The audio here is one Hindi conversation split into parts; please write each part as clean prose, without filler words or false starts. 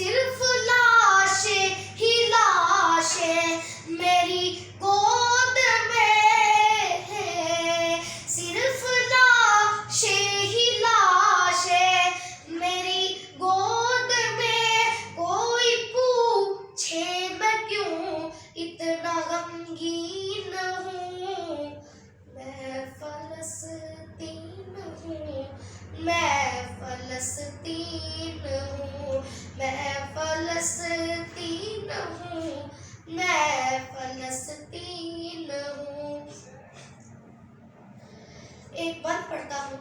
सिर्फ लाशें ही लाशें मेरी गोद में है, सिर्फ लाशें ही लाशें मेरी गोद में। कोई पूछे मैं क्यों इतना गमगीन हूँ, मैं फलस्तीन हूँ, मैं फलस्तीन हूँ, मैं फलस्तीन हूँ, मैं फलस्तीन हूँ। एक बंद पढ़ता हूँ।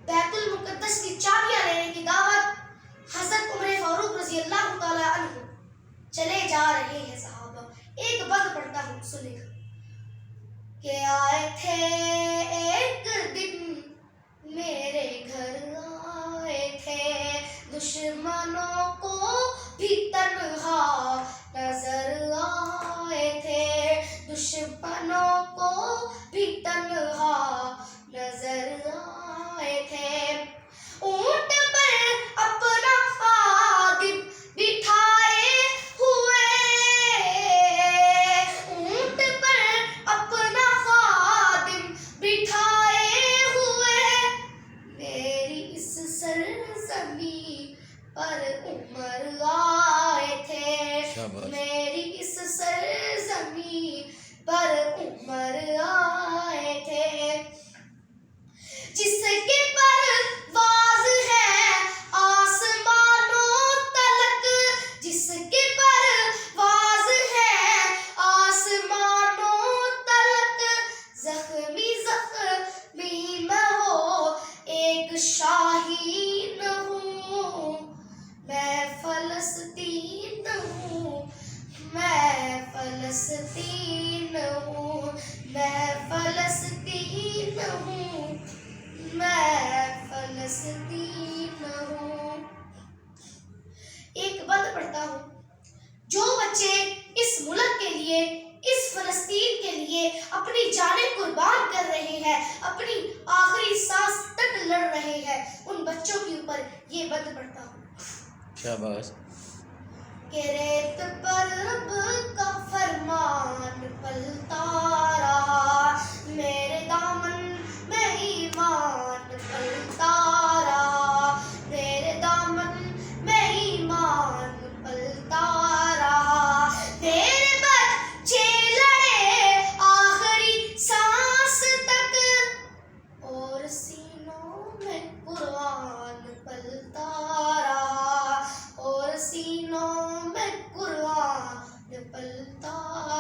बैतुल मुक़द्दस की चाबियां लेने की दावत हज़रत उमर फारूक रज़ी अल्लाह तआला अन्हु चले जा रहे हैं सहाबा। एक बंद पढ़ता हूँ, सुनिएगा। के आए थे एक दिन मेरे घर आए थे, दुश्मनों को भी तन्हा नजर आए थे, दुश्मनों को भी तन्हा नजर आए थे। ऊंट पर अपना खादिम बिठाए हुए, ऊंट पर अपना खादिम बिठाए हुए, मेरी इस सरज़मीं पर उमर आए थे, मेरी इस सरज़मीं पर उमर आए थे। जिसके परवाज़ है आसमानों तलक, जिसके परवाज़ है आसमानों तलक, ज़ख्मी ज़ख्मी मैं वो एक शाहीन हूँ, मैं फलस्तीन हूँ, मैं फलस्तीन हूँ, मैं फलस्तीन हूँ, मैं फलस्तीन हूँ। एक बंद पढ़ता हूँ। जो बच्चे इस मुल्क के लिए, इस फलस्तीन के लिए अपनी जानें कुर्बान कर रहे हैं, अपनी आखिरी सांस तक लड़ रहे हैं, उन बच्चों के ऊपर ये बंद पढ़ता हूँ। शाबाश। के रेत पर रब का फरमान पलता रहा, मेरे दामन में ईमान पलता रहा, मेरे दामन में ईमान पलता रहा। मेरे बच्चे लड़े आखिरी सांस तक और सीनों में कुरान पलता रहा, और सीनों में कुरान पलता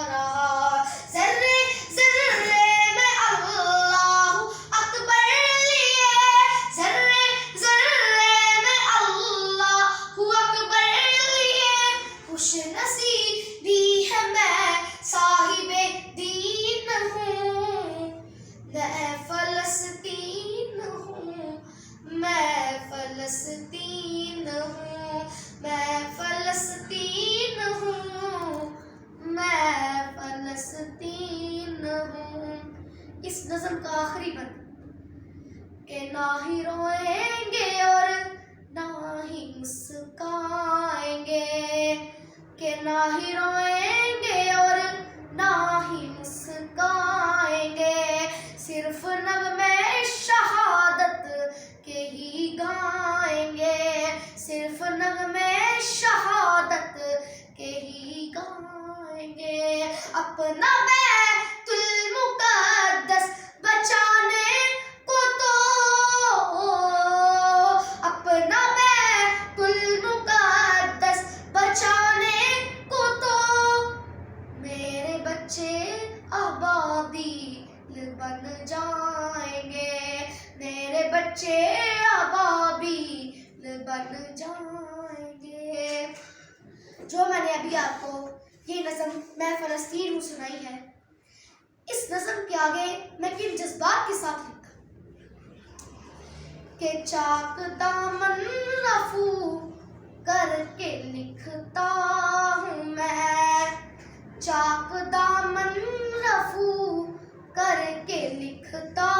रहा। ज़र्रे ज़र्रे में अल्लाहु अकबर लिए, ज़र्रे ज़र्रे में अल्लाहु अकबर लिए, खुशनसीबी है मैं साहिबे दीन हूँ, मैं फलस्तीन हूँ, मैं फलस्तीन हूँ, मैं फलस्तीन हूँ, मैं फलस्तीन हूँ। इस नज़म का आखिरी बंद। के ना ही रोएंगे और ना ही मुस्काएंगे, के ना ही रोएंगे और ना ही मुस्काएंगे, सिर्फ नग़्मे शहादत के ही गाएंगे, सिर्फ नग़्मे शहादत के ही गाएंगे। अपना बैतुल मुक़द्दस बचाने को तो, अपना बैतुल मुक़द्दस बचाने को तो, मेरे बच्चे अबाबील बन जाएंगे, मेरे बच्चे अबाबील बन जाएंगे। जो मैंने अभी आपको ये नज़म मैं फलस्तीन हूँ सुनाई है, इस नज़म के आगे मैं किन जज्बात के साथ लिखा कि चाक दामन रफू करके लिखता हूँ मैं, चाक दामन रफू करके लिखता